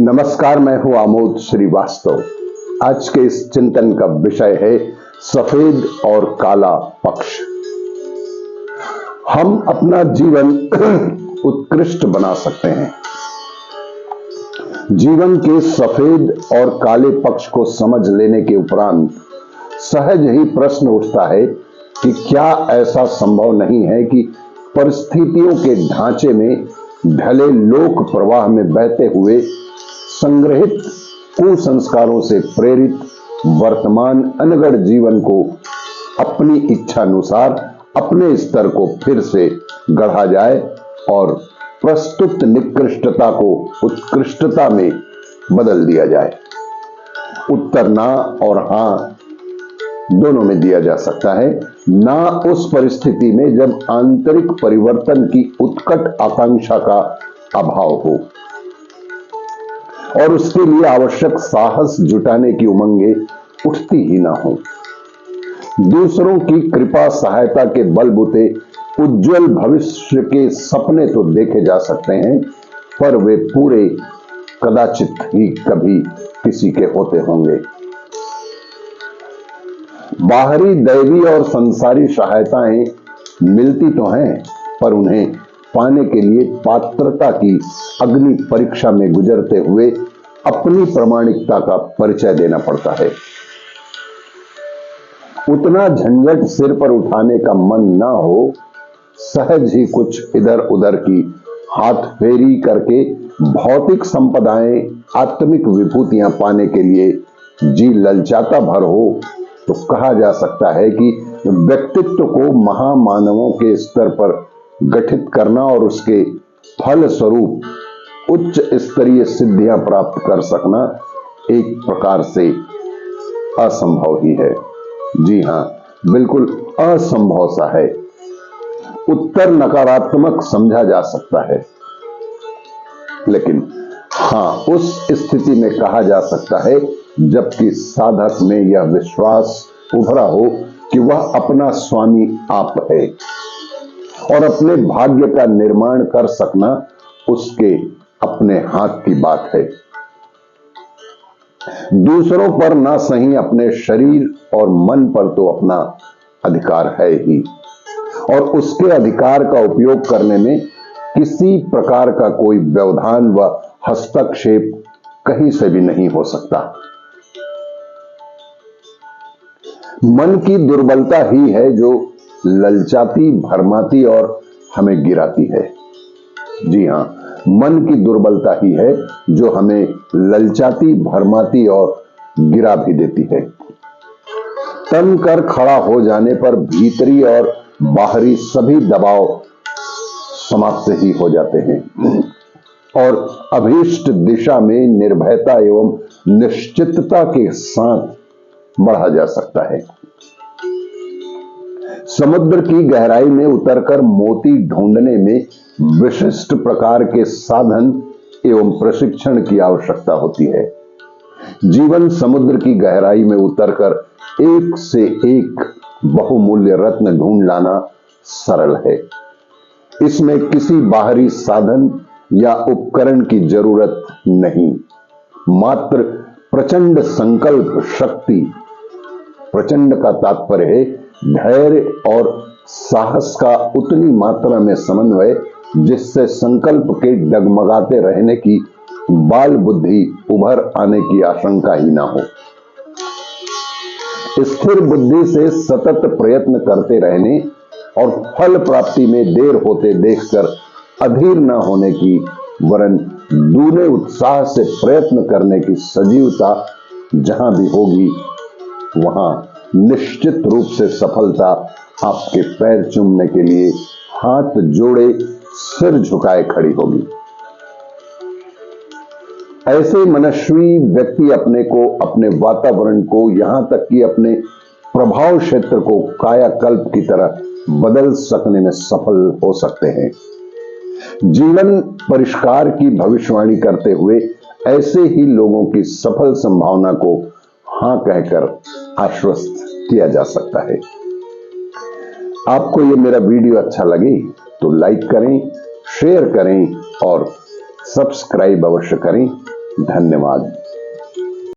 नमस्कार, मैं हूं आमोद श्रीवास्तव। आज के इस चिंतन का विषय है सफेद और काला पक्ष। हम अपना जीवन उत्कृष्ट बना सकते हैं। जीवन के सफेद और काले पक्ष को समझ लेने के उपरांत सहज ही प्रश्न उठता है कि क्या ऐसा संभव नहीं है कि परिस्थितियों के ढांचे में ढले लोक प्रवाह में बहते हुए संग्रहित कुसंस्कारों से प्रेरित वर्तमान अनगढ़ जीवन को अपनी इच्छानुसार अपने स्तर को फिर से गढ़ा जाए और प्रस्तुत निकृष्टता को उत्कृष्टता में बदल दिया जाए। उत्तर ना और हां दोनों में दिया जा सकता है। ना उस परिस्थिति में जब आंतरिक परिवर्तन की उत्कट आकांक्षा का अभाव हो और उसके लिए आवश्यक साहस जुटाने की उमंगे उठती ही ना हो। दूसरों की कृपा सहायता के बलबूते उज्जवल भविष्य के सपने तो देखे जा सकते हैं, पर वे पूरे कदाचित ही कभी किसी के होते होंगे। बाहरी दैवी और संसारी सहायताएं मिलती तो हैं, पर उन्हें पाने के लिए पात्रता की अग्नि परीक्षा में गुजरते हुए अपनी प्रामाणिकता का परिचय देना पड़ता है। उतना झंझट सिर पर उठाने का मन ना हो, सहज ही कुछ इधर उधर की हाथ फेरी करके भौतिक संपदाएं, आत्मिक विभूतियां पाने के लिए जी ललचाता भर हो, तो कहा जा सकता है कि व्यक्तित्व को महामानवों के स्तर पर गठित करना और उसके फल स्वरूप उच्च स्तरीय सिद्धियां प्राप्त कर सकना एक प्रकार से असंभव ही है। जी हां, बिल्कुल असंभव सा है। उत्तर नकारात्मक समझा जा सकता है, लेकिन हां, उस स्थिति में कहा जा सकता है जबकि साधक में यह विश्वास उभरा हो कि वह अपना स्वामी आप है और अपने भाग्य का निर्माण कर सकना उसके अपने हाथ की बात है। दूसरों पर ना सही अपने शरीर और मन पर तो अपना अधिकार है ही, और उसके अधिकार का उपयोग करने में किसी प्रकार का कोई व्यवधान व हस्तक्षेप कहीं से भी नहीं हो सकता। मन की दुर्बलता ही है जो ललचाती, भरमाती और हमें गिराती है। जी हां, मन की दुर्बलता ही है जो हमें ललचाती, भरमाती और गिरा भी देती है। तन कर खड़ा हो जाने पर भीतरी और बाहरी सभी दबाव समाप्त ही हो जाते हैं और अभीष्ट दिशा में निर्भयता एवं निश्चितता के साथ बढ़ा जा सकता है। समुद्र की गहराई में उतरकर मोती ढूंढने में विशिष्ट प्रकार के साधन एवं प्रशिक्षण की आवश्यकता होती है। जीवन समुद्र की गहराई में उतरकर एक से एक बहुमूल्य रत्न ढूंढ लाना सरल है। इसमें किसी बाहरी साधन या उपकरण की जरूरत नहीं, मात्र प्रचंड संकल्प शक्ति। प्रचंड का तात्पर्य है धैर्य और साहस का उतनी मात्रा में समन्वय जिससे संकल्प के डगमगाते रहने की बाल बुद्धि उभर आने की आशंका ही ना हो। स्थिर बुद्धि से सतत प्रयत्न करते रहने और फल प्राप्ति में देर होते देखकर अधीर न होने की, वरन दूने उत्साह से प्रयत्न करने की सजीवता जहां भी होगी, वहां निश्चित रूप से सफलता आपके पैर चूमने के लिए हाथ जोड़े सिर झुकाए खड़ी होगी। ऐसे मनस्वी व्यक्ति अपने को, अपने वातावरण को, यहां तक कि अपने प्रभाव क्षेत्र को कायाकल्प की तरह बदल सकने में सफल हो सकते हैं। जीवन परिष्कार की भविष्यवाणी करते हुए ऐसे ही लोगों की सफल संभावना को हां कहकर आश्वस्त किया जा सकता है। आपको ये मेरा वीडियो अच्छा लगे तो लाइक करें, शेयर करें और सब्सक्राइब अवश्य करें। धन्यवाद।